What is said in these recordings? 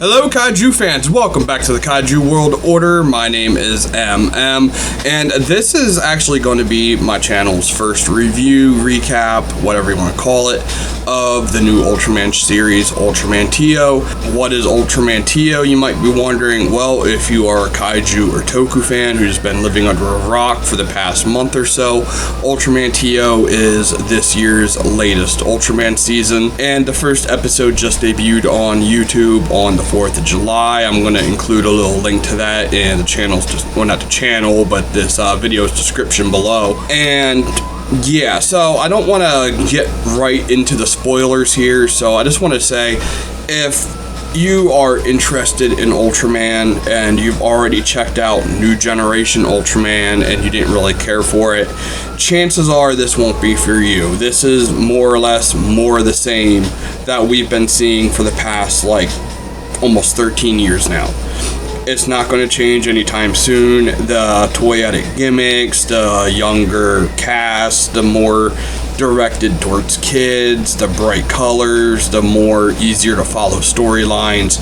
Hello Kaiju fans, welcome back to the Kaiju World Order. My name is MM, and this is actually going to be my channel's first review, recap, whatever you want to call it, of the new Ultraman series, Ultraman Teo. What is Ultraman Teo, you might be wondering? Well, if you are a Kaiju or Toku fan who's been living under a rock for the past month or so, Ultraman Teo is this year's latest Ultraman season, and the first episode just debuted on YouTube on the 4th of July. I'm going to include a little link to that in the channel's, well, not the channel, but this video's description below. And yeah, so I don't want to get right into the spoilers here, so I just want to say, if you are interested in Ultraman and you've already checked out New Generation Ultraman and you didn't really care for it, chances are this won't be for you. This is more or less more of the same that we've been seeing for the past, like, almost 13 years now. It's not going to change anytime soon. The toyetic gimmicks, the younger cast, the more directed towards kids, the bright colors, the more easier to follow storylines,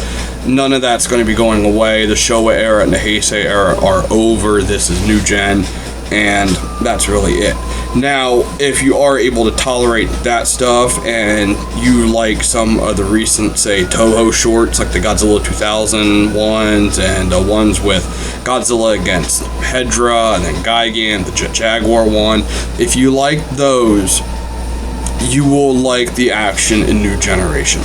none of that's going to be going away. The Showa era and the Heisei era are over. This is new gen, and that's really it. Now, if you are able to tolerate that stuff and you like some of the recent, say, Toho shorts, like the Godzilla 2000 ones and the ones with Godzilla against Hedra and then Gigan, the Jet Jaguar one, if you like those, you will like the action in New Generation.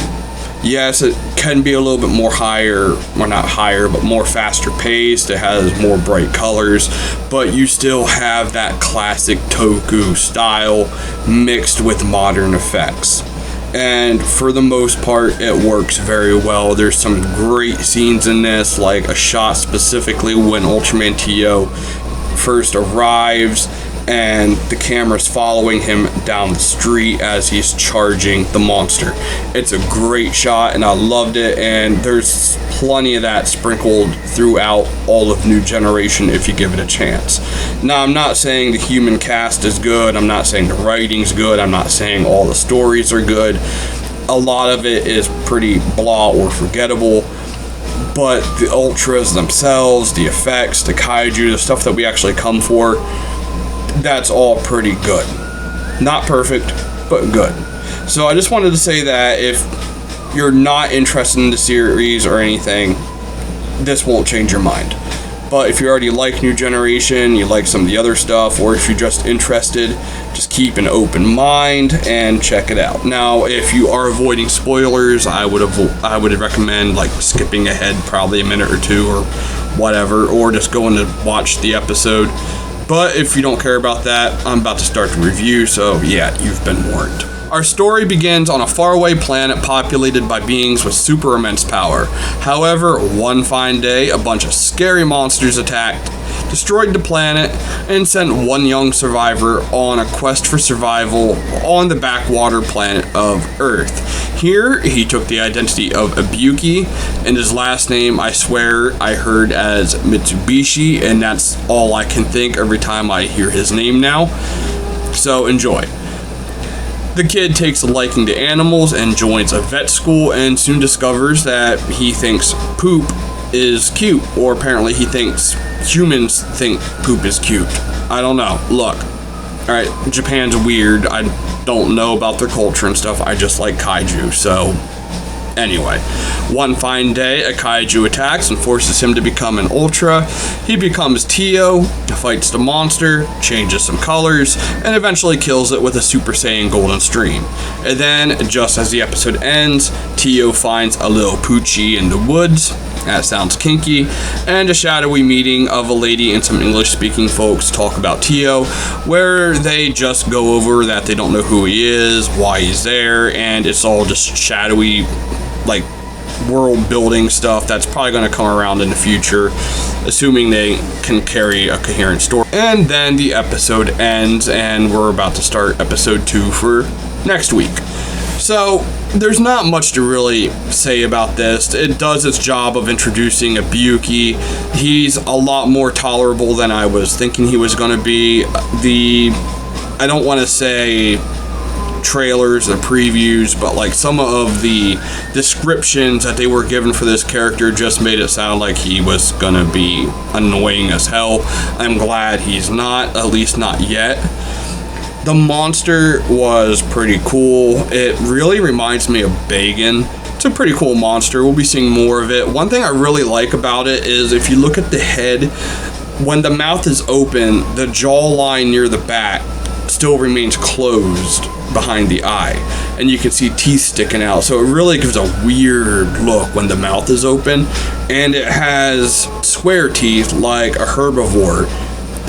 Yes, it can be a little bit more higher, well, not higher, but more faster paced. It has more bright colors, but you still have that classic Toku style mixed with modern effects. And for the most part, it works very well. There's some great scenes in this, like a shot specifically when Ultraman Teo first arrives and the camera's following him down the street as he's charging the monster. It's a great shot and I loved it, and there's plenty of that sprinkled throughout all of New Generation if you give it a chance. Now, I'm not saying the human cast is good, I'm not saying the writing's good, I'm not saying all the stories are good. A lot of it is pretty blah or forgettable, but the Ultras themselves, the effects, the Kaiju, the stuff that we actually come for, that's all pretty good. Not perfect, but good. So I just wanted to say that if you're not interested in the series or anything, this won't change your mind. But if you already like New Generation, you like some of the other stuff, or if you're just interested, just keep an open mind and check it out. Now, if you are avoiding spoilers, I would recommend like skipping ahead probably a minute or two or whatever, or just going to watch the episode. But if you don't care about that, I'm about to start the review, so yeah, you've been warned. Our story begins on a faraway planet populated by beings with super immense power. However, one fine day, a bunch of scary monsters attacked, destroyed the planet, and sent one young survivor on a quest for survival on the backwater planet of Earth. Here, he took the identity of Ibuki, and his last name, I swear, I heard as Mitsubishi, and that's all I can think every time I hear his name now. So, enjoy. The kid takes a liking to animals and joins a vet school, and soon discovers that he thinks poop is cute, or apparently he thinks humans think poop is cute. I don't know. Look, alright, Japan's weird. I don't know about their culture and stuff. I just like kaiju, so anyway. One fine day, a kaiju attacks and forces him to become an ultra. He becomes Teo, fights the monster, changes some colors, and eventually kills it with a Super Saiyan Golden Stream. And then, just as the episode ends, Teo finds a little Poochie in the woods. That sounds kinky. And a shadowy meeting of a lady and some English-speaking folks talk about Teo, where they just go over that they don't know who he is, why he's there, and it's all just shadowy, like, world building stuff that's probably going to come around in the future, assuming they can carry a coherent story. And then the episode ends, and we're about to start episode 2 for next week. So there's not much to really say about this. It does its job of introducing Ibuki. He's a lot more tolerable than I was thinking he was going to be. I don't want to say trailers and previews, but like some of the descriptions that they were given for this character just made it sound like he was gonna be annoying as hell. I'm glad he's not, at least not yet. The monster was pretty cool. It really reminds me of Bagan. It's a pretty cool monster. We'll be seeing more of it. One thing I really like about it is if you look at the head, when the mouth is open, the jawline near the back still remains closed behind the eye, and you can see teeth sticking out, so it really gives a weird look when the mouth is open. And it has square teeth like a herbivore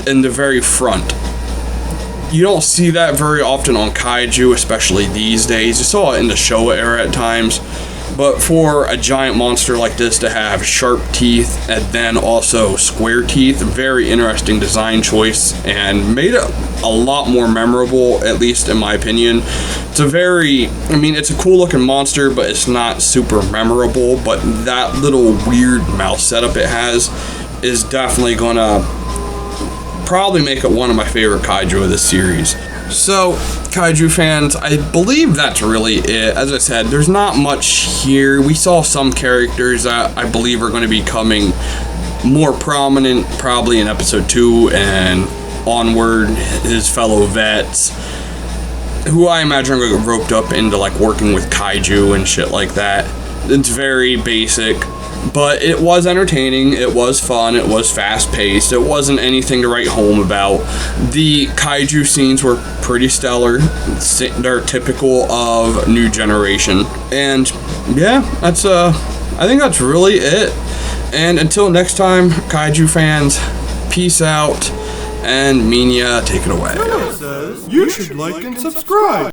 in the very front. You don't see that very often on kaiju, especially these days. You saw it in the Showa era at times, but for a giant monster like this to have sharp teeth and then also square teeth, very interesting design choice, and made it a lot more memorable, at least in my opinion. It's a very, I mean, it's a cool looking monster, but it's not super memorable. But that little weird mouth setup it has is definitely gonna probably make it one of my favorite kaiju of this series. So, kaiju fans, I believe that's really it. As I said, there's not much here. We saw some characters that I believe are going to be coming more prominent probably in episode 2 and onward. His fellow vets, who I imagine are going to get roped up into like working with kaiju and shit like that. It's very basic, but it was entertaining, it was fun, it was fast-paced, it wasn't anything to write home about. The kaiju scenes were pretty stellar. They're typical of New Generation. And yeah, that's I think that's really it. And until next time, kaiju fans, peace out, and Minya, take it away. You should like and subscribe.